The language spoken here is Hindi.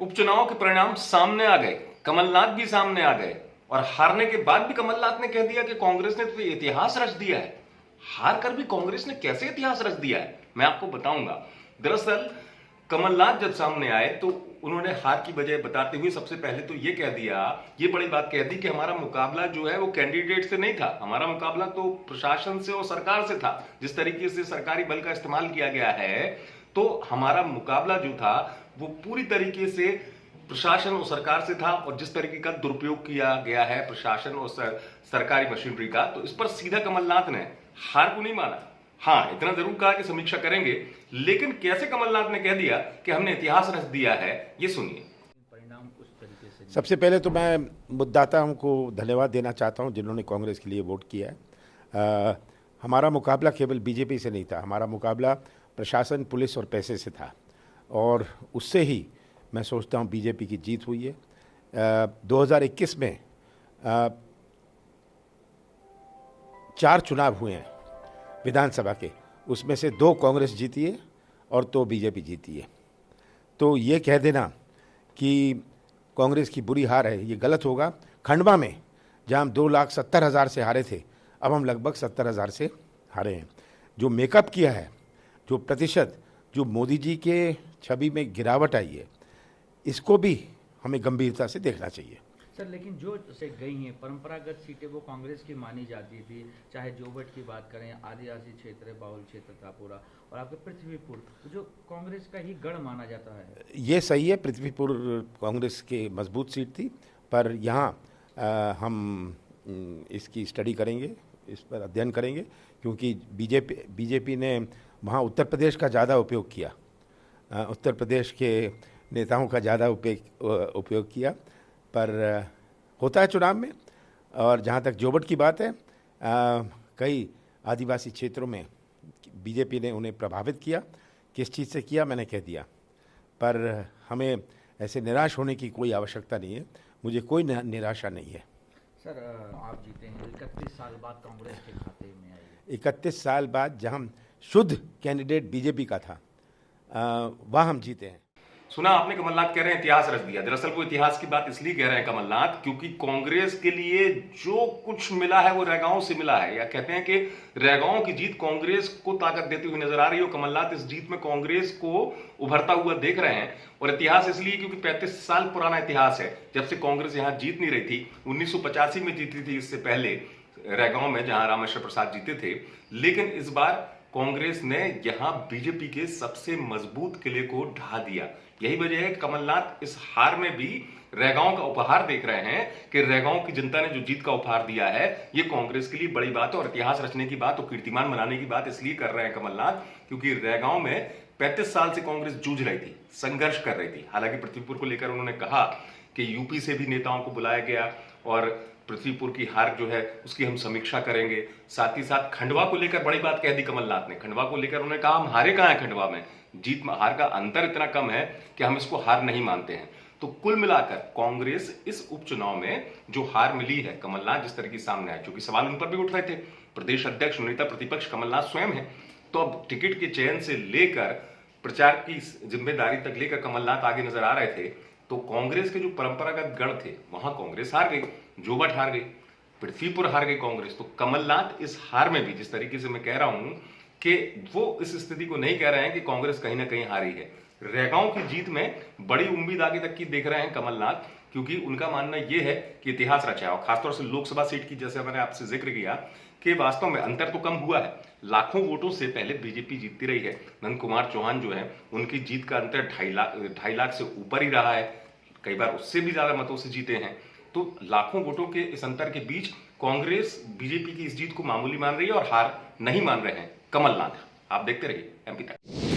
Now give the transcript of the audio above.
उपचुनाव के परिणाम सामने आ गए, कमलनाथ भी सामने आ गए और हारने के बाद भी कमलनाथ ने कह दिया कि कांग्रेस ने तो इतिहास रच दिया है। हार कर भी कांग्रेस ने कैसे इतिहास रच दिया है, मैं आपको बताऊंगा। दरअसल कमलनाथ जब सामने आए तो उन्होंने हार की वजह बताते हुए सबसे पहले तो ये कह दिया, ये बड़ी बात कह दी कि हमारा मुकाबला जो है वो कैंडिडेट से नहीं था, हमारा मुकाबला तो प्रशासन से और सरकार से था। जिस तरीके से सरकारी बल का इस्तेमाल किया गया है, तो हमारा मुकाबला जो था वो पूरी तरीके से प्रशासन और सरकार से था, और जिस तरीके का दुरुपयोग किया गया है प्रशासन और सरकारी मशीनरी का, तो इस पर सीधा कमलनाथ ने हार को नहीं माना। हाँ, इतना जरूर कहा कि समीक्षा करेंगे, लेकिन कैसे कमलनाथ ने कह दिया कि हमने इतिहास रच दिया है, ये सुनिए। परिणाम उस तरीके से सबसे पहले तो मैं मतदाताओं को धन्यवाद देना चाहता हूं जिन्होंने कांग्रेस के लिए वोट किया है। हमारा मुकाबला केवल बीजेपी से नहीं था, हमारा मुकाबला प्रशासन, पुलिस और पैसे से था, और उससे ही मैं सोचता हूं बीजेपी की जीत हुई है। 2021 में 4 चुनाव हुए हैं विधानसभा के, उसमें से 2 कांग्रेस जीती है और 2 बीजेपी जीती है। तो ये कह देना कि कांग्रेस की बुरी हार है, ये गलत होगा। खंडवा में जहाँ हम 2,70,000 से हारे थे, अब हम लगभग 70,000 से हारे हैं। जो मेकअप किया है, जो प्रतिशत, जो मोदी जी के छवि में गिरावट आई है, इसको भी हमें गंभीरता से देखना चाहिए। सर, लेकिन जो से गई हैं परंपरागत सीटें वो कांग्रेस की मानी जाती थी, चाहे जोबट की बात करें, आदिवासी क्षेत्र, बाउल क्षेत्र था पूरा, और आपके पृथ्वीपुर जो कांग्रेस का ही गढ़ माना जाता है। ये सही है, पृथ्वीपुर कांग्रेस की मजबूत सीट थी, पर यहाँ हम इसकी स्टडी करेंगे, इस पर अध्ययन करेंगे, क्योंकि बीजेपी ने वहाँ उत्तर प्रदेश का ज़्यादा उपयोग किया, उत्तर प्रदेश के नेताओं का ज़्यादा उपयोग किया, पर होता है चुनाव में। और जहाँ तक जोबट की बात है, कई आदिवासी क्षेत्रों में बीजेपी ने उन्हें प्रभावित किया। किस चीज़ से किया मैंने कह दिया, पर हमें ऐसे निराश होने की कोई आवश्यकता नहीं है, मुझे कोई निराशा नहीं है। सर, आप जीते हैं, 31 साल बाद कांग्रेस के खाते में आई। 31 साल बाद जहाँ शुद्ध कैंडिडेट बीजेपी का था, वह हम जीते हैं। सुना आपने, कमलनाथ कह रहे हैं इतिहास रच दिया। दरअसल वो इतिहास की बात इसलिए कह रहे हैं कमलनाथ, क्योंकि कांग्रेस के लिए जो कुछ मिला है वो रैगाओं से मिला है, या कहते हैं कि रैगाओं की जीत कांग्रेस को ताकत देती हुई नजर आ रही है। कमलनाथ इस जीत में कांग्रेस को उभरता हुआ देख रहे हैं, और इतिहास इसलिए क्योंकि 35 साल पुराना इतिहास है, जब से कांग्रेस यहां जीत नहीं रही थी। 1985 में जीती थी, इससे पहले रैगांव में जहां रामेश्वर प्रसाद जीते थे। लेकिन इस बार कांग्रेस ने यहां बीजेपी के सबसे मजबूत किले को ढा दिया। यही वजह है कि कमलनाथ इस हार में भी रैगांव का उपहार देख रहे हैं कि रैगांव की जनता ने जो जीत का उपहार दिया है, ये कांग्रेस के लिए बड़ी बात है, और इतिहास रचने की बात और कीर्तिमान बनाने की बात इसलिए कर रहे हैं कमलनाथ, क्योंकि रैगांव में 35 साल से कांग्रेस जूझ रही थी, संघर्ष कर रही थी। हालांकि पृथ्वीपुर को लेकर उन्होंने कहा कि यूपी से भी नेताओं को बुलाया गया, और पृथ्वीपुर की हार जो है उसकी हम समीक्षा करेंगे। साथ ही साथ खंडवा को लेकर बड़ी बात कह दी कमलनाथ ने। खंडवा को लेकर उन्होंने कहा हम हारे कहां हैं, खंडवा में जीत हार का अंतर इतना कम है कि हम इसको हार नहीं मानते हैं। तो कुल मिलाकर कांग्रेस इस उपचुनाव में जो हार मिली है, कमलनाथ जिस तरह की सामने आए, क्योंकि सवाल उन पर भी उठ रहे थे, प्रदेश अध्यक्ष नेता प्रतिपक्ष कमलनाथ स्वयं है, तो अब टिकट के चयन से लेकर प्रचार की जिम्मेदारी तक लेकर कमलनाथ आगे नजर आ रहे थे। तो कांग्रेस के जो परंपरागत गढ़ थे वहां कांग्रेस हार गई, जोबट हार गई, पृथ्वीपुर हार गई कांग्रेस। तो कमलनाथ इस हार में भी, जिस तरीके से मैं कह रहा हूं कि वो इस स्थिति को नहीं कह रहे हैं कि कांग्रेस कहीं ना कहीं हारी है, रैगांव की जीत में बड़ी उम्मीद आगे तक की देख रहे हैं कमलनाथ, क्योंकि उनका मानना यह है कि इतिहास रचा है। और खासतौर से लोकसभा सीट की, जैसे मैंने आपसे जिक्र किया कि वास्तव में अंतर तो कम हुआ है, लाखों वोटों से पहले बीजेपी जीतती रही है। नंद कुमार चौहान जो है, उनकी जीत का अंतर 2.5 लाख से ऊपर ही रहा है, कई बार उससे भी ज्यादा मतों से जीते हैं। तो लाखों वोटों के इस अंतर के बीच कांग्रेस बीजेपी की इस जीत को मामूली मान रही है, और हार नहीं मान रहे हैं कमलनाथ। आप देखते रहिए एमपी तक।